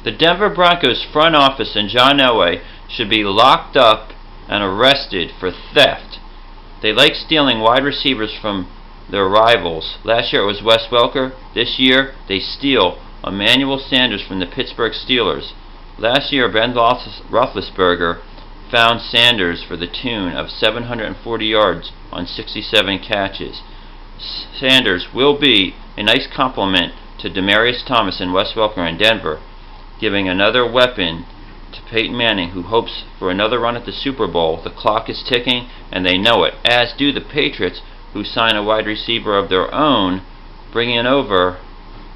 The Denver Broncos front office and John Elway should be locked up and arrested for theft. They like stealing wide receivers from their rivals. Last year it was Wes Welker. This year they steal Emmanuel Sanders from the Pittsburgh Steelers. Last year Ben Roethlisberger found Sanders for the tune of 740 yards on 67 catches. Sanders will be a nice complement to Demaryius Thomas and Wes Welker in Denver, giving another weapon to Peyton Manning, who hopes for another run at the Super Bowl. The clock is ticking, and they know it, as do the Patriots, who sign a wide receiver of their own, bringing over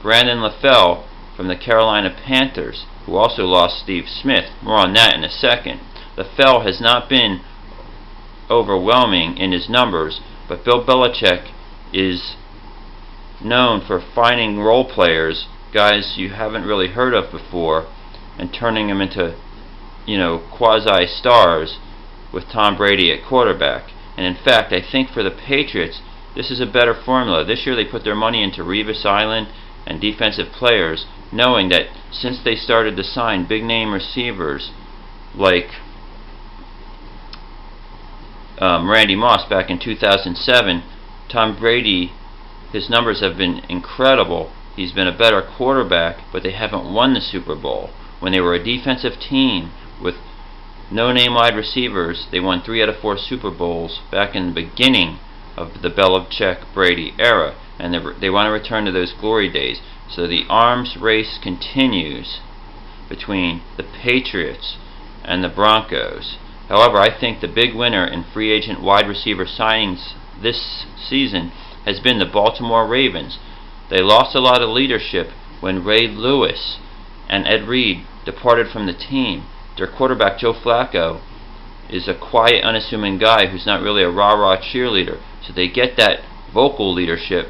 Brandon Lafell from the Carolina Panthers, who also lost Steve Smith. More on that in a second. Lafell has not been overwhelming in his numbers, but Bill Belichick is known for finding role players, guys you haven't really heard of before, and turning them into, quasi-stars with Tom Brady at quarterback. And in fact, I think for the Patriots, this is a better formula. This year they put their money into Revis Island and defensive players, knowing that since they started to sign big-name receivers like Randy Moss back in 2007, Tom Brady, his numbers have been incredible. He's been a better quarterback, but they haven't won the Super Bowl. When they were a defensive team with no-name wide receivers, they won 3 out of 4 Super Bowls back in the beginning of the Belichick-Brady era, and they want to return to those glory days. So the arms race continues between the Patriots and the Broncos. However, I think the big winner in free agent wide receiver signings this season has been the Baltimore Ravens. They lost a lot of leadership when Ray Lewis and Ed Reed departed from the team. Their quarterback, Joe Flacco, is a quiet, unassuming guy who's not really a rah-rah cheerleader. So they get that vocal leadership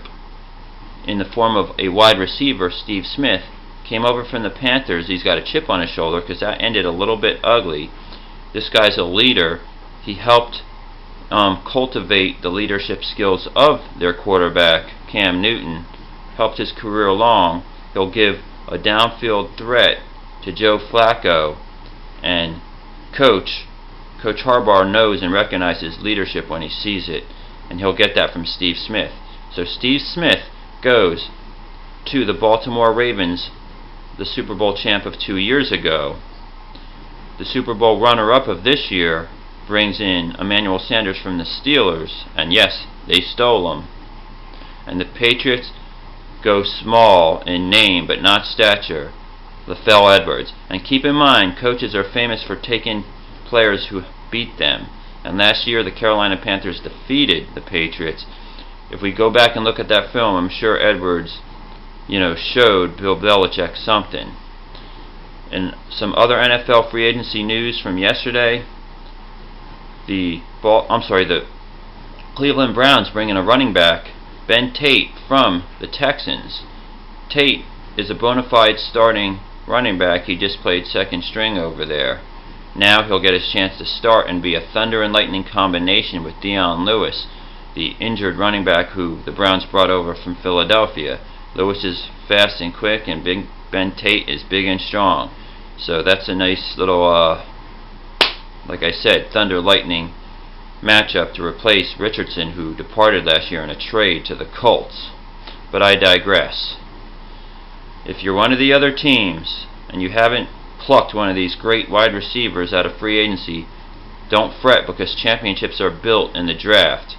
in the form of a wide receiver. Steve Smith came over from the Panthers. He's got a chip on his shoulder because that ended a little bit ugly. This guy's a leader. He helped cultivate the leadership skills of their quarterback, Cam Newton, helped his career along. He'll give a downfield threat to Joe Flacco, and Coach Harbaugh knows and recognizes leadership when he sees it, and he'll get that from Steve Smith. So Steve Smith goes to the Baltimore Ravens, the Super Bowl champ of 2 years ago. The Super Bowl runner-up of this year brings in Emmanuel Sanders from the Steelers, and yes, they stole him. And the Patriots go small in name but not stature, Lafell Edwards. And keep in mind, coaches are famous for taking players who beat them. And last year the Carolina Panthers defeated the Patriots. If we go back and look at that film, I'm sure Edwards, showed Bill Belichick something. And some other NFL free agency news from yesterday. The Cleveland Browns bring in a running back, Ben Tate, from the Texans. Tate is a bona fide starting running back. He just played second string over there. Now he'll get his chance to start and be a thunder and lightning combination with Dion Lewis, the injured running back who the Browns brought over from Philadelphia. Lewis is fast and quick, and Ben Tate is big and strong. So that's a nice little, like I said, thunder lightning matchup to replace Richardson, who departed last year in a trade to the Colts. But I digress. If you're one of the other teams and you haven't plucked one of these great wide receivers out of free agency, don't fret, because championships are built in the draft.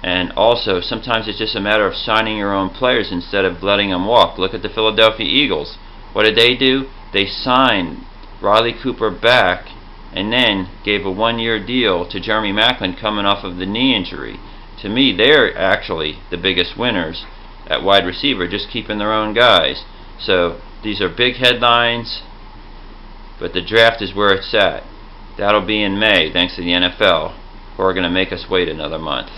And also, sometimes it's just a matter of signing your own players instead of letting them walk. Look at the Philadelphia Eagles. What did they do? They signed Riley Cooper back and then gave a 1-year deal to Jeremy Maclin coming off of the knee injury. To me, they're actually the biggest winners at wide receiver, just keeping their own guys. So these are big headlines, but the draft is where it's at. That'll be in May, thanks to the NFL, who are going to make us wait another month.